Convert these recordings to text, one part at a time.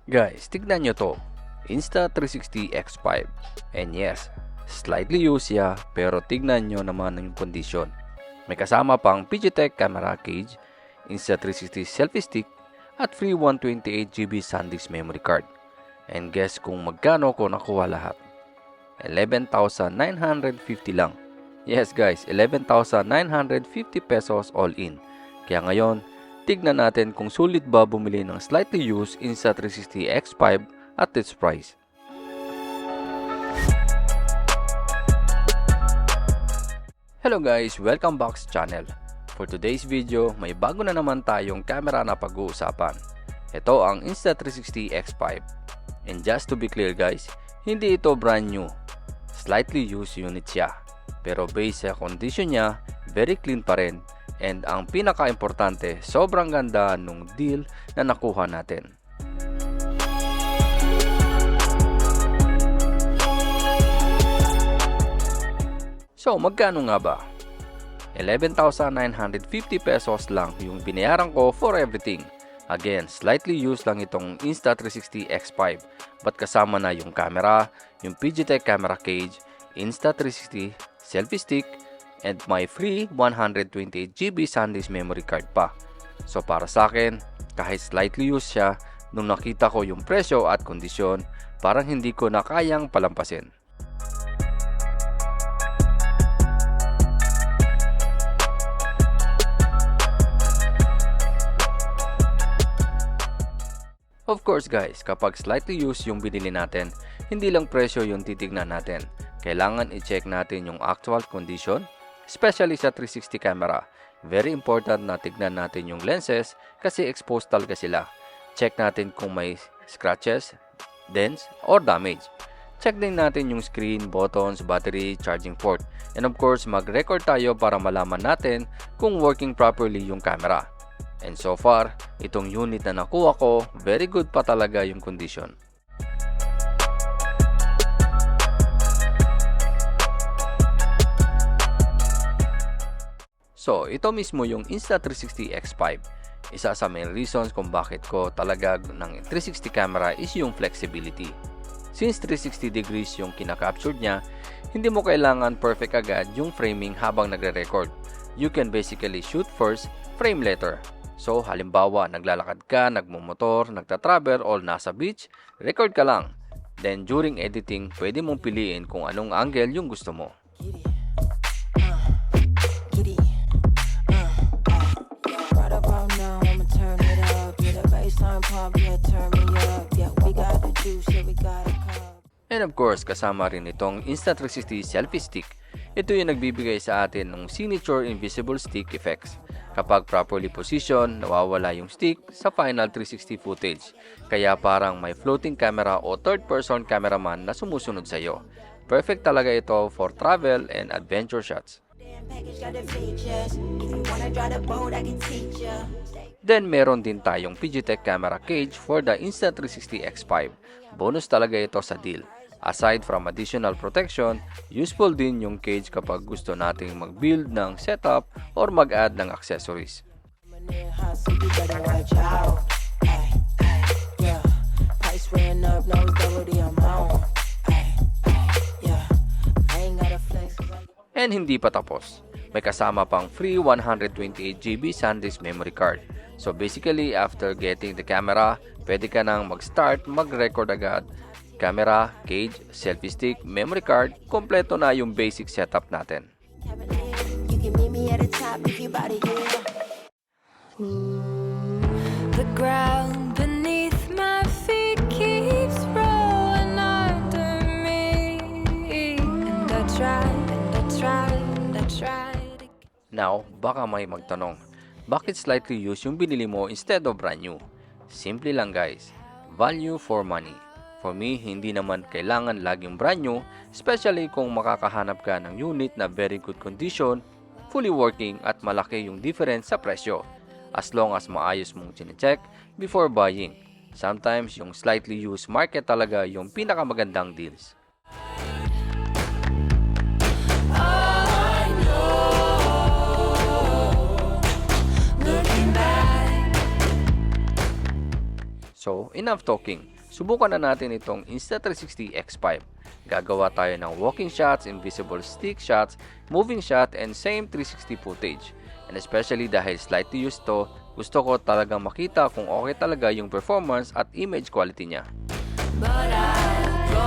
Guys, tignan nyo to. Insta360 X5. And yes, slightly used siya, pero tignan nyo naman yung kondisyon. May kasama pang PGYTECH camera cage, Insta360 selfie stick, at free 128GB SanDisk memory card. And guess kung magkano ko nakuha lahat? 11,950 lang. Yes guys, 11,950 pesos all in. Kaya ngayon, tignan natin kung sulit ba bumili ng slightly used Insta360 X5 at its price. Hello guys, welcome back sa channel. For today's video, may bago na naman tayong camera na pag-uusapan. Ito ang Insta360 X5. And just to be clear guys, hindi ito brand new. Slightly used unit siya. Pero based sa condition niya, very clean pa rin. And ang pinaka-importante, sobrang ganda nung deal na nakuha natin. So, magkano nga ba? 11,950 pesos lang yung binayaran ko for everything. Again, slightly used lang itong Insta360 X5. But kasama na yung camera, yung PGYTECH camera cage, Insta360 selfie stick, and my free 128GB SanDisk memory card pa. So para sa akin, kahit slightly used siya, nung nakita ko yung presyo at kondisyon, parang hindi ko na kayang palampasin. Of course guys, kapag slightly used yung binili natin, hindi lang presyo yung titignan natin. Kailangan i-check natin yung actual condition, especially sa 360 camera. Very important na tignan natin yung lenses kasi exposed talaga sila. Check natin kung may scratches, dents, or damage. Check din natin yung screen, buttons, battery, charging port. And of course, mag-record tayo para malaman natin kung working properly yung camera. And so far, itong unit na nakuha ko, very good pa talaga yung condition. So, ito mismo yung Insta360 X5. Isa sa main reasons kung bakit ko talaga ng 360 camera is yung flexibility. Since 360 degrees yung kinakaptured niya, hindi mo kailangan perfect agad yung framing habang nagre-record. You can basically shoot first, frame later. So, halimbawa, naglalakad ka, nagmumotor, nagtatravel, or nasa beach, record ka lang. Then, during editing, pwede mong piliin kung anong angle yung gusto mo. And of course, kasama rin itong Insta360 selfie stick. Ito yung nagbibigay sa atin ng signature invisible stick effects. Kapag properly positioned, nawawala yung stick sa final 360 footage. Kaya parang may floating camera o third-person cameraman na sumusunod sa iyo. Perfect talaga ito for travel and adventure shots. Then meron din tayong PGYTECH camera cage for the Insta360 X5. Bonus talaga ito sa deal. Aside from additional protection, useful din yung cage kapag gusto nating mag-build ng setup or mag-add ng accessories. And hindi pa tapos. May kasama pang free 128GB SanDisk memory card. So basically, after getting the camera, pwede ka nang mag-start, mag-record agad. Camera, cage, selfie stick, memory card, kompleto na yung basic setup natin. The ground beneath my feet keeps rolling under me. And I tried. Now, baka may magtanong, bakit slightly used yung binili mo instead of brand new? Simple lang guys, value for money. For me, hindi naman kailangan laging brand new, especially kung makakahanap ka ng unit na very good condition, fully working at malaki yung difference sa presyo. As long as maayos mong chinecheck before buying. Sometimes yung slightly used market talaga yung pinakamagandang deals. So, enough talking. Subukan na natin itong Insta360 X5. Gagawa tayo ng walking shots, invisible stick shots, moving shot, and same 360 footage. And especially dahil slightly used to, gusto ko talagang makita kung okay talaga yung performance at image quality niya. But I'll go.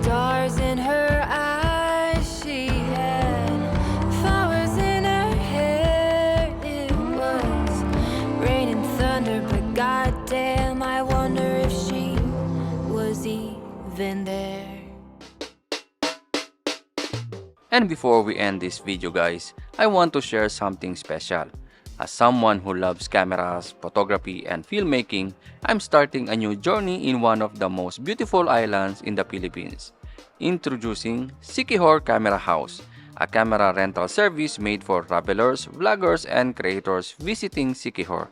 Stars in her eyes, she had flowers in her hair. It was rain and thunder, but goddamn, I wonder if she was even there. And before we end this video guys, I want to share something special. As someone who loves cameras, photography, and filmmaking, I'm starting a new journey in one of the most beautiful islands in the Philippines. Introducing Siquijor Camera House, a camera rental service made for travelers, vloggers, and creators visiting Siquijor.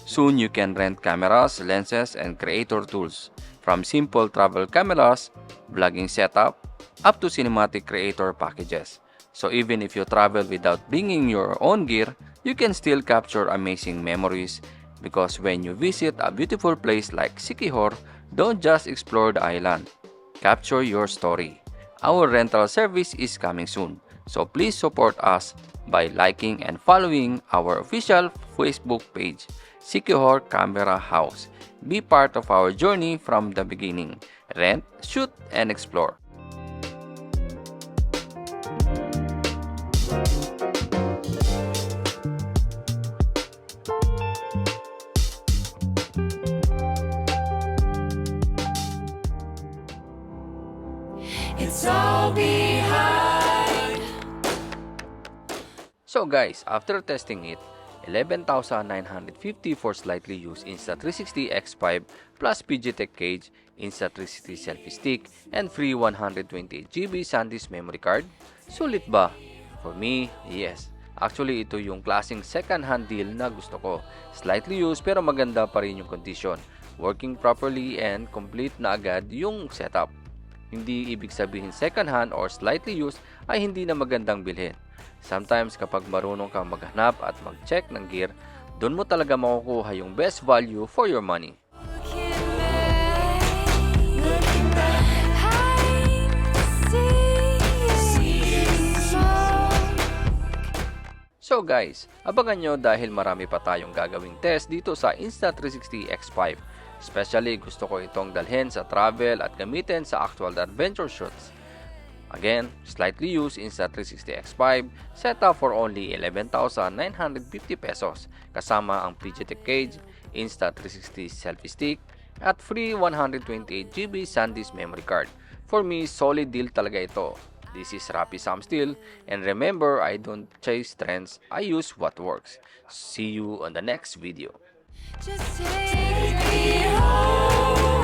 Soon you can rent cameras, lenses, and creator tools, from simple travel cameras, vlogging setup, up to cinematic creator packages. So even if you travel without bringing your own gear, you can still capture amazing memories, because when you visit a beautiful place like Siquijor, don't just explore the island. Capture your story. Our rental service is coming soon, so please support us by liking and following our official Facebook page, Siquijor Camera House. Be part of our journey from the beginning. Rent, shoot, and explore. It's all behind. So guys, after testing it, 11,950 for slightly used Insta360 X5 plus PGYTECH cage, Insta360 selfie stick, and free 128GB SanDisk memory card. Sulit ba? For me, yes. Actually, ito yung klaseng second-hand deal na gusto ko. Slightly used pero maganda pa rin yung condition. Working properly and complete na agad yung setup. Hindi ibig sabihin second-hand or slightly used ay hindi na magandang bilhin. Sometimes kapag marunong kang maghanap at mag-check ng gear, doon mo talaga makukuha yung best value for your money. So guys, abangan nyo dahil marami pa tayong gagawing test dito sa Insta360 X5. Especially gusto ko itong dalhin sa travel at gamitin sa actual adventure shoots. Again, slightly used Insta360 X5, set up for only 11,950 pesos, kasama ang PGYTECH cage, Insta360 selfie stick, at free 128GB SanDisk memory card. For me, solid deal talaga ito. This is Rappi Sam Still, and remember, I don't chase trends, I use what works. See you on the next video. Just take me home.